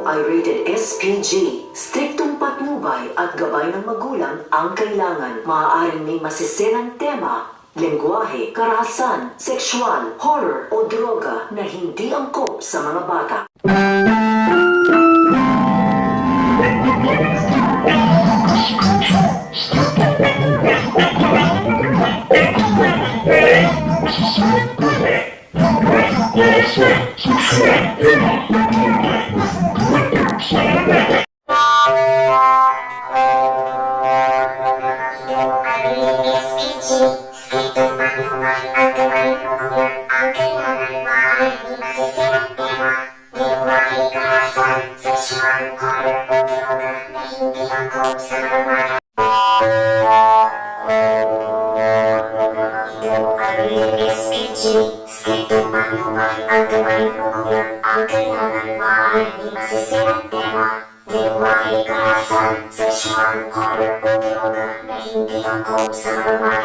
ito ay rated SPG. Striktong patnubay at gabay ng magulang ang kailangan. Maaaring may masiserang tema, lengguwahe, karahasan, sexual, horror o droga na hindi angkop sa mga bata. Sexual, horror, o droga na hindi angkop sa mga